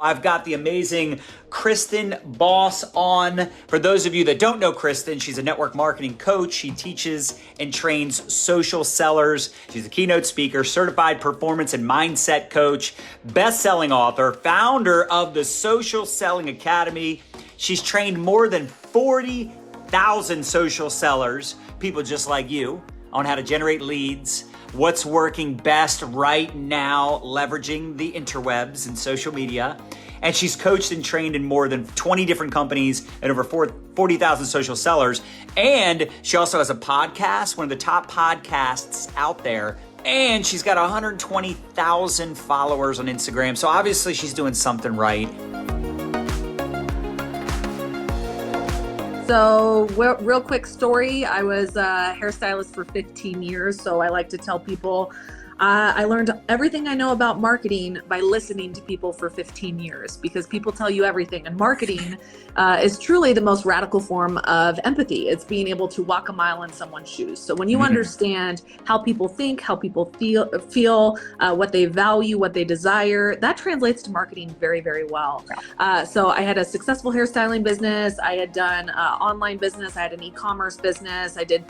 I've got the amazing Kristen Boss on. For those of you that don't know Kristen, she's a network marketing coach. She teaches and trains social sellers. She's a keynote speaker, certified performance and mindset coach, best-selling author, founder of the Social Selling Academy. She's trained more than 40,000 social sellers, people just like you, on how to generate leads, what's working best right now, leveraging the interwebs and social media. And she's coached and trained in more than 20 different companies and over 40,000 social sellers. And she also has a podcast, one of the top podcasts out there. And she's got 120,000 followers on Instagram. So obviously she's doing something right. So real quick story. I was a hairstylist for 15 years. So I like to tell people I learned everything I know about marketing by listening to people for 15 years, because people tell you everything. And marketing is truly the most radical form of empathy. It's being able to walk a mile in someone's shoes. So when you understand how people think, how people feel, what they value, what they desire, that translates to marketing very, very well. So I had a successful hairstyling business. I had done online business. I had an e-commerce business. I did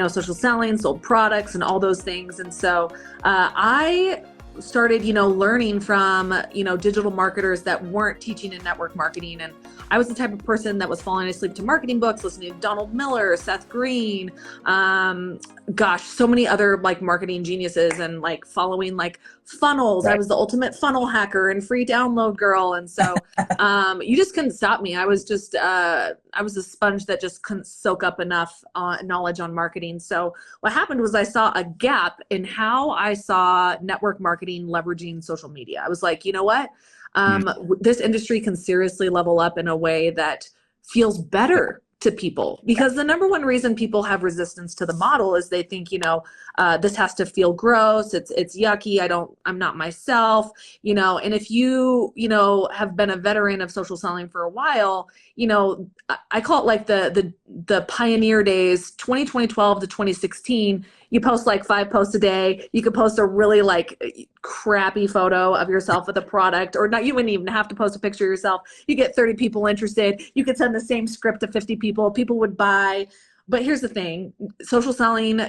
social selling, sold products and all those things. And so I started, learning from, digital marketers that weren't teaching in network marketing. And I was the type of person that was falling asleep to marketing books, listening to Donald Miller, Seth Green, so many other marketing geniuses, and following funnels. Right. I was the ultimate funnel hacker and free download girl. And so you just couldn't stop me. I was just, I was a sponge that just couldn't soak up enough knowledge on marketing. So what happened was I saw a gap in how I saw network marketing leveraging social media. I was like, you know what? This industry can seriously level up in a way that feels better to people, because the number one reason people have resistance to the model is they think, this has to feel gross. It's yucky. I'm not myself, and if you, have been a veteran of social selling for a while, I call it the pioneer days, 2012 to 2016. You post 5 posts a day. You could post a really crappy photo of yourself with a product, or not. You wouldn't even have to post a picture of yourself. You get 30 people interested. You could send the same script to 50 people. People would buy. But here's the thing, social selling,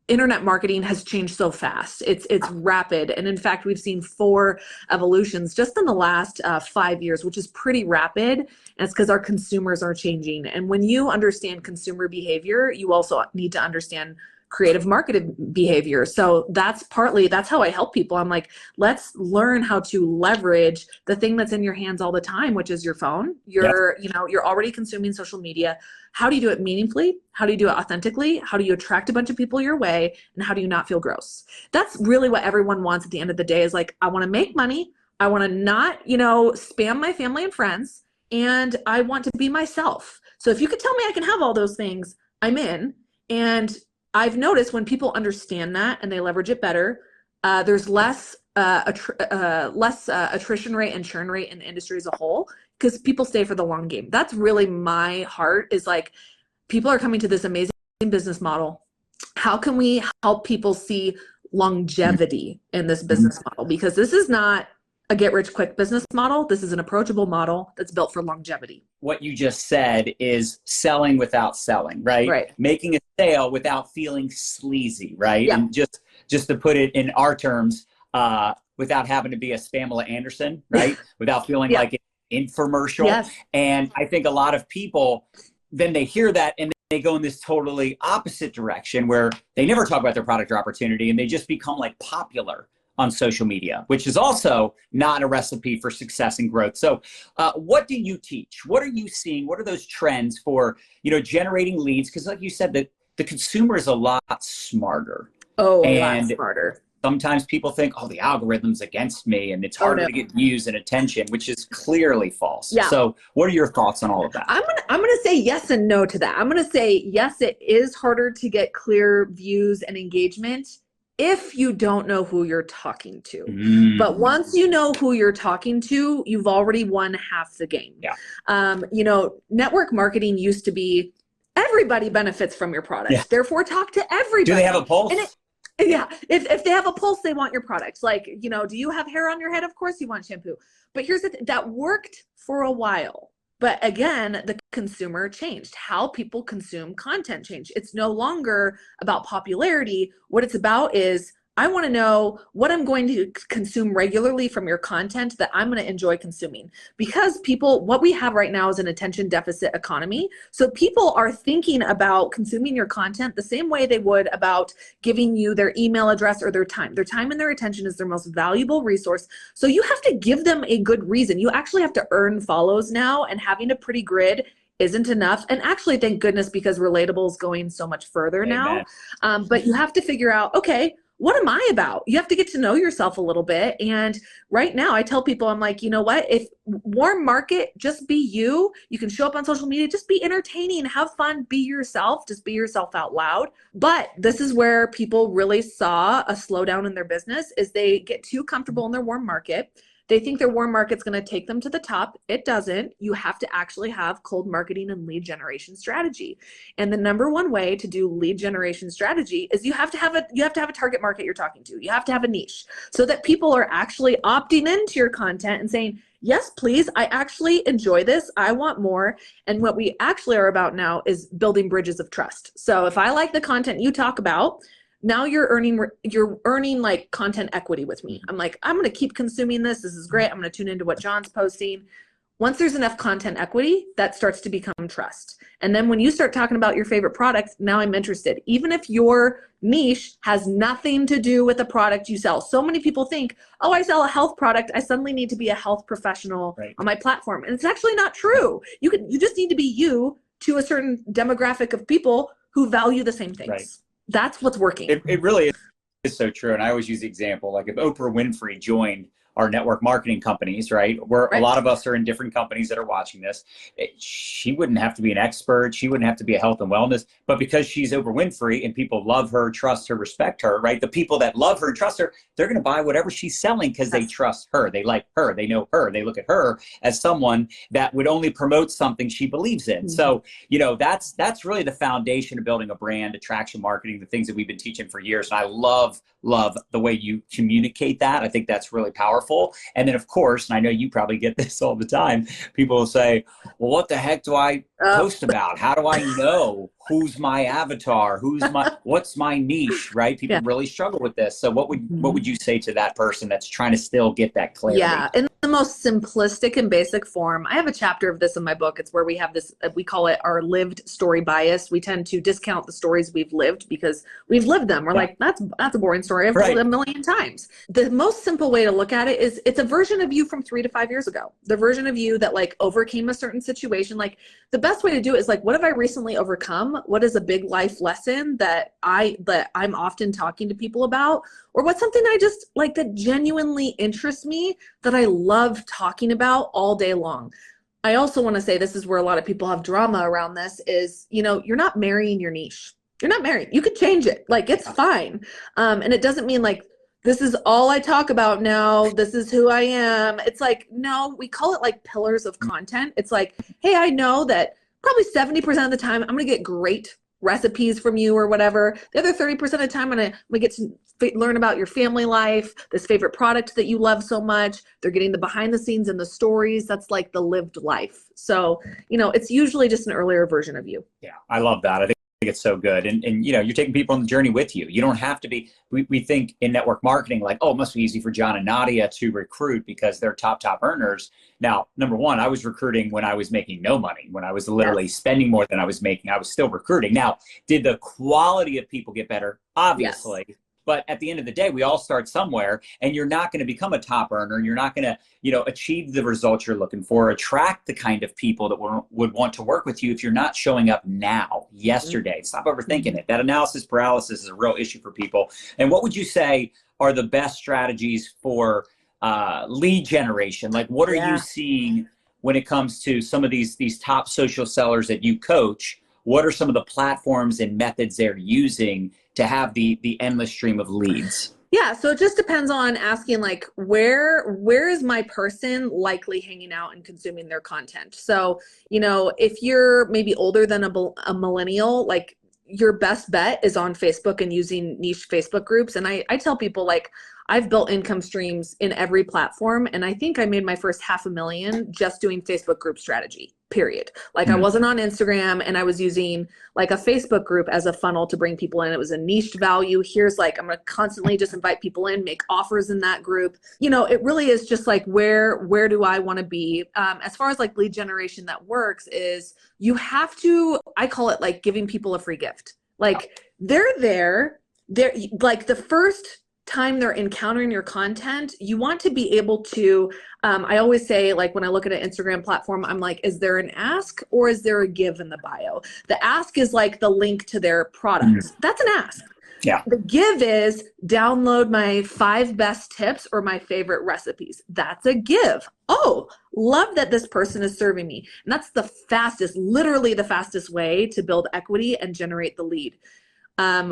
internet marketing has changed so fast. It's rapid. And in fact, we've seen 4 evolutions just in the last 5 years, which is pretty rapid. And it's because our consumers are changing. And when you understand consumer behavior, you also need to understand creative marketing behavior. So that's how I help people. I'm like, let's learn how to leverage the thing that's in your hands all the time, which is your phone. You're already consuming social media. How do you do it meaningfully? How do you do it authentically? How do you attract a bunch of people your way? And how do you not feel gross? That's really what everyone wants at the end of the day, is I want to make money. I want to not, spam my family and friends, and I want to be myself. So if you could tell me I can have all those things, I'm in. And I've noticed when people understand that and they leverage it better, there's less attrition rate and churn rate in the industry as a whole, because people stay for the long game. That's really my heart, is people are coming to this amazing business model. How can we help people see longevity in this business model? Because this is not a get-rich-quick business model. This is an approachable model that's built for longevity. What you just said is selling without selling, right? Right. Making a sale without feeling sleazy, right? Yeah. And just to put it in our terms, without having to be a Pamela Anderson, right? Without feeling like an infomercial. Yes. And I think a lot of people, then they hear that and they go in this totally opposite direction, where they never talk about their product or opportunity, and they just become popular on social media, which is also not a recipe for success and growth. So what do you teach? What are you seeing? What are those trends for, generating leads? Because like you said, the consumer is a lot smarter. Oh, a lot smarter. Sometimes people think, the algorithm's against me and it's harder to get views and attention, which is clearly false. Yeah. So what are your thoughts on all of that? I'm gonna say yes and no to that. I'm gonna say yes, it is harder to get clear views and engagement if you don't know who you're talking to. But once you know who you're talking to, you've already won half the game. Yeah. Network marketing used to be everybody benefits from your product. Yeah. Therefore, talk to everybody. Do they have a pulse? Yeah. If they have a pulse, they want your product. Like, you know, do you have hair on your head? Of course you want shampoo. But here's the thing, that worked for a while. But again, the consumer changed. How people consume content changed. It's no longer about popularity. What it's about is, I want to know what I'm going to consume regularly from your content that I'm going to enjoy consuming. Because people, what we have right now is an attention deficit economy. So people are thinking about consuming your content the same way they would about giving you their email address or their time. Their time and their attention is their most valuable resource. So you have to give them a good reason. You actually have to earn follows now, and having a pretty grid isn't enough. And actually, thank goodness, because Relatable is going so much further Amen. now. But you have to figure out, okay, what am I about? You have to get to know yourself a little bit. And right now I tell people, I'm like, you know what? If warm market, just be you. You can show up on social media, just be entertaining, have fun, be yourself, just be yourself out loud. But this is where people really saw a slowdown in their business, is they get too comfortable in their warm market. They think their warm market's going to take them to the top. It doesn't. You have to actually have cold marketing and lead generation strategy. And the number one way to do lead generation strategy is you have to have a target market you're talking to. You have to have a niche so that people are actually opting into your content and saying, yes, please, I actually enjoy this. I want more. And what we actually are about now is building bridges of trust. So if I like the content you talk about, now you're earning like content equity with me. I'm like, I'm going to keep consuming this. This is great. I'm going to tune into what John's posting. Once there's enough content equity, that starts to become trust. And then when you start talking about your favorite products, now I'm interested. Even if your niche has nothing to do with the product you sell. So many people think, oh, I sell a health product, I suddenly need to be a health professional on my platform. And it's actually not true. You just need to be you to a certain demographic of people who value the same things. Right. That's what's working. It really is so true. And I always use the example, like if Oprah Winfrey joined our network marketing companies, right? Where a lot of us are in different companies that are watching this. She wouldn't have to be an expert. She wouldn't have to be a health and wellness, but because she's Oprah Winfrey and people love her, trust her, respect her, right? The people that love her and trust her, they're going to buy whatever she's selling because they trust her. They like her. They know her. They look at her as someone that would only promote something she believes in. Mm-hmm. So, you know, that's really the foundation of building a brand, attraction marketing, the things that we've been teaching for years. And I love the way you communicate that. I think that's really powerful. And then, of course, and I know you probably get this all the time, people will say, well, what the heck do I post about? How do I know who's my avatar? What's my niche, right? People really struggle with this. So what would you say to that person that's trying to still get that clarity? Yeah, in the most simplistic and basic form, I have a chapter of this in my book. It's where we have this, we call it our lived story bias. We tend to discount the stories we've lived because we've lived them. We're like, that's a boring story. I've told it a million times. The most simple way to look at it is it's a version of you from 3 to 5 years ago. The version of you that like overcame a certain situation. Like the best way to do it is like, what have I recently overcome? What is a big life lesson that I'm often talking to people about? Or what's something I just like that genuinely interests me that I love talking about all day long? I also want to say, this is where a lot of people have drama around this, is, you know, you're not marrying your niche. You're not married. You could change it. Like, it's fine. And it doesn't mean like, this is all I talk about now. This is who I am. It's like, no, we call it like pillars of content. It's like, hey, I know that probably 70% of the time I'm going to get great recipes from you or whatever. The other 30% of the time I'm going to get to learn about your family life, this favorite product that you love so much. They're getting the behind the scenes and the stories. That's like the lived life. So, you know, it's usually just an earlier version of you. Yeah, I love that. I think it's so good. And you know, you're taking people on the journey with you. You don't have to be, we think in network marketing, like, oh, it must be easy for John and Nadia to recruit because they're top earners. Now, number one, I was recruiting when I was making no money, when I was literally spending more than I was making. I was still recruiting. Now, did the quality of people get better? Obviously. Yes. But at the end of the day, we all start somewhere, and you're not going to become a top earner. You're not going to, you know, achieve the results you're looking for, attract the kind of people that would want to work with you if you're not showing up now, yesterday. Stop overthinking it. That analysis paralysis is a real issue for people. And what would you say are the best strategies for lead generation? Like, what are you seeing when it comes to some of these top social sellers that you coach? What are some of the platforms and methods they're using to have the endless stream of leads? Yeah, so it just depends on asking like, where is my person likely hanging out and consuming their content? So, you know, if you're maybe older than a millennial, like your best bet is on Facebook and using niche Facebook groups. And I tell people, like, I've built income streams in every platform. And I think I made my first $500,000 just doing Facebook group strategy, period. Like, I wasn't on Instagram, and I was using like a Facebook group as a funnel to bring people in. It was a niched value. Here's like, I'm going to constantly just invite people in, make offers in that group. You know, it really is just like, where do I want to be? As far as like lead generation that works is, you have to, I call it like giving people a free gift. Like, they're like, the first time they're encountering your content, you want to be able to, I always say, like, when I look at an Instagram platform, I'm like, is there an ask or is there a give in the bio? The ask is like the link to their products. That's an ask. Yeah. The give is download my 5 best tips or my favorite recipes. That's a give. Oh, love that this person is serving me. And that's the fastest, literally the fastest way to build equity and generate the lead.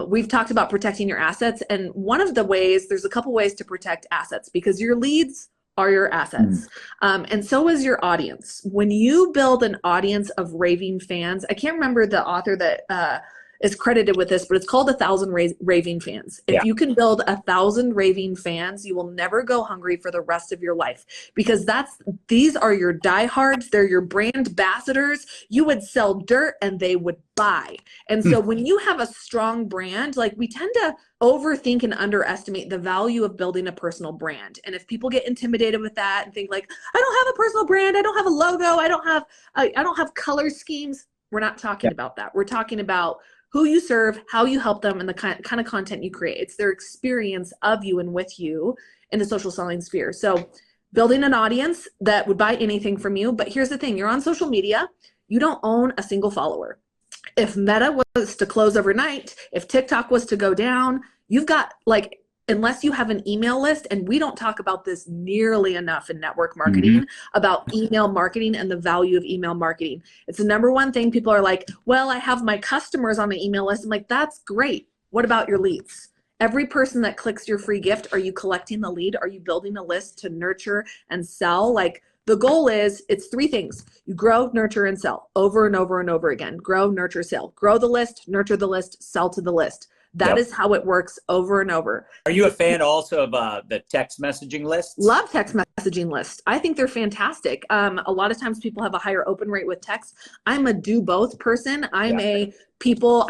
We've talked about protecting your assets. And one of the ways, there's a couple ways to protect assets, because your leads are your assets. And so is your audience. When you build an audience of raving fans, I can't remember the author that is credited with this, but it's called 1,000 Raving Fans. If you can build 1,000 raving fans, you will never go hungry for the rest of your life, because these are your diehards. They're your brand ambassadors. You would sell dirt and they would buy. And so when you have a strong brand, like, we tend to overthink and underestimate the value of building a personal brand. And if people get intimidated with that and think like, I don't have a personal brand, I don't have a logo, I don't have color schemes, we're not talking about that. We're talking about who you serve, how you help them, and the kind of content you create. It's their experience of you and with you in the social selling sphere. So building an audience that would buy anything from you. But here's the thing, you're on social media, you don't own a single follower. If Meta was to close overnight, if TikTok was to go down, you've got, like, unless you have an email list, and we don't talk about this nearly enough in network marketing, about email marketing and the value of email marketing. It's the number one thing. People are like, well, I have my customers on the email list. I'm like, that's great. What about your leads? Every person that clicks your free gift, are you collecting the lead? Are you building a list to nurture and sell? Like, the goal is, it's 3 things. You grow, nurture, and sell over and over and over again. Grow, nurture, sell. Grow the list, nurture the list, sell to the list. That is how it works over and over. Are you a fan also of the text messaging lists? Love text messaging lists. I think they're fantastic. A lot of times people have a higher open rate with text. I'm a do both person. I'm a people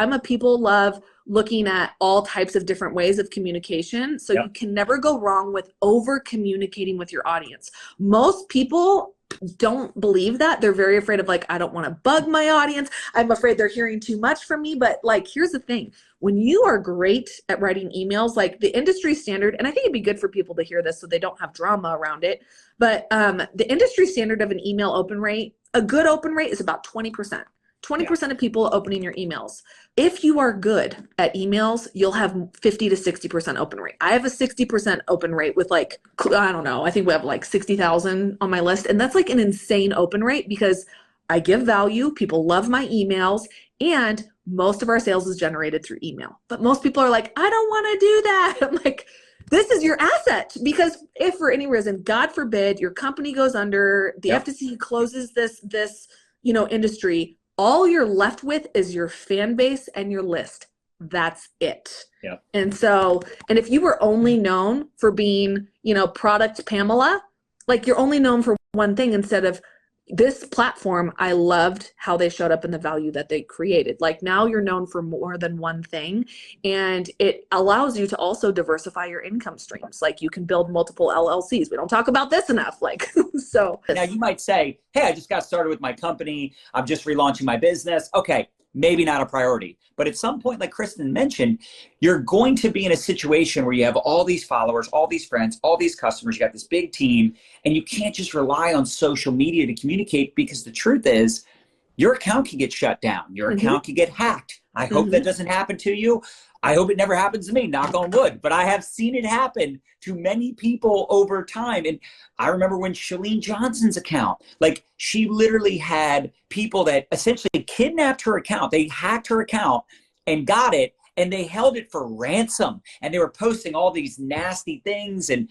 love looking at all types of different ways of communication. So you can never go wrong with over communicating with your audience. Most people don't believe that. They're very afraid of, like, I don't want to bug my audience. I'm afraid they're hearing too much from me. But, like, here's the thing. When you are great at writing emails, like the industry standard, and I think it'd be good for people to hear this so they don't have drama around it, but the industry standard of an email open rate, a good open rate is about 20%. 20% of people opening your emails. If you are good at emails, you'll have 50 to 60% open rate. I have a 60% open rate with, like, I don't know, I think we have like 60,000 on my list. And that's like an insane open rate, because I give value, people love my emails, and most of our sales is generated through email. But most people are like, I don't want to do that. I'm like, this is your asset, because if for any reason, God forbid, your company goes under, the FTC closes this industry, all you're left with is your fan base and your list. That's it. Yeah. And if you were only known for being, product Pamela, like, you're only known for one thing instead of this platform. I loved how they showed up and the value that they created. Like, now you're known for more than one thing, and it allows you to also diversify your income streams. Like, you can build multiple LLCs. We don't talk about this enough. Like, so now you might say, hey, I just got started with my company. I'm just relaunching my business. Okay, maybe not a priority. But at some point, like Kristen mentioned, you're going to be in a situation where you have all these followers, all these friends, all these customers, you got this big team, and you can't just rely on social media to communicate, because the truth is your account can get shut down. Your account can get hacked. I hope that doesn't happen to you. I hope it never happens to me, knock on wood. But I have seen it happen to many people over time. And I remember when Chalene Johnson's account, like, she literally had people that essentially kidnapped her account. They hacked her account and got it, and they held it for ransom. And they were posting all these nasty things. And,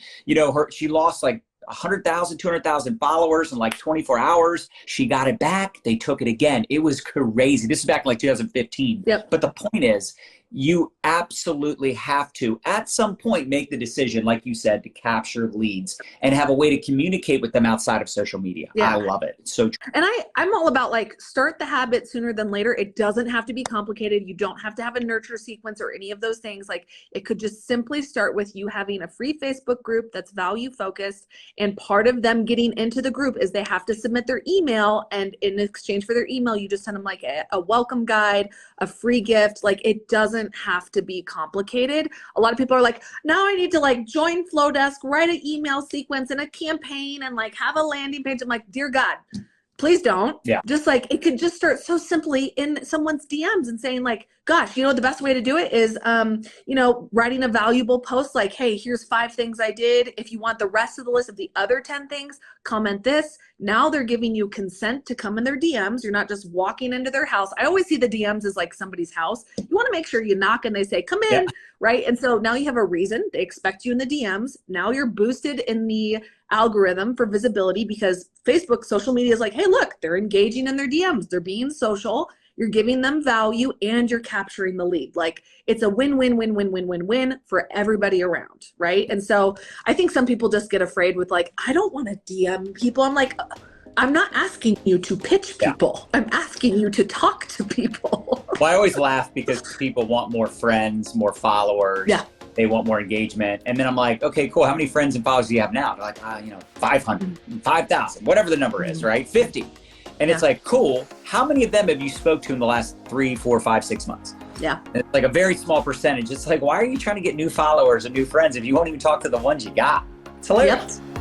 she lost like 100,000, 200,000 followers in like 24 hours. She got it back. They took it again. It was crazy. This is back in like 2015. Yep. But the point is, you absolutely have to, at some point, make the decision, like you said, to capture leads and have a way to communicate with them outside of social media. Yeah. I love it. It's so true. And I'm all about like start the habit sooner than later. It doesn't have to be complicated. You don't have to have a nurture sequence or any of those things. Like it could just simply start with you having a free Facebook group that's value focused. And part of them getting into the group is they have to submit their email. And in exchange for their email, you just send them like a welcome guide, a free gift. Like it doesn't have to be complicated. A lot of people are like, now I need to like join Flowdesk, write an email sequence and a campaign and like have a landing page. I'm like, dear God, please don't. Yeah. Just like it could just start so simply in someone's DMs and saying like, gosh, the best way to do it is, writing a valuable post like, hey, here's 5 things I did. If you want the rest of the list of the other 10 things, comment this. Now they're giving you consent to come in their DMs. You're not just walking into their house. I always see the DMs as like somebody's house. You want to make sure you knock and they say, come in, right? And so now you have a reason. They expect you in the DMs. Now you're boosted in the algorithm for visibility because Facebook, social media is like, hey, look, they're engaging in their DMs. They're being social. You're giving them value and you're capturing the lead. Like it's a win-win-win-win-win-win-win for everybody around, right? And so I think some people just get afraid with like, I don't want to DM people. I'm like, I'm not asking you to pitch people. I'm asking you to talk to people. Well, I always laugh because people want more friends, more followers. Yeah. They want more engagement. And then I'm like, okay, cool. How many friends and followers do you have now? They're like, 500, 5,000, whatever the number is, right? 50. And it's like, cool. How many of them have you spoke to in the last 3, 4, 5, 6 months? Yeah. And it's like a very small percentage. It's like, why are you trying to get new followers and new friends if you won't even talk to the ones you got? It's hilarious. Yep.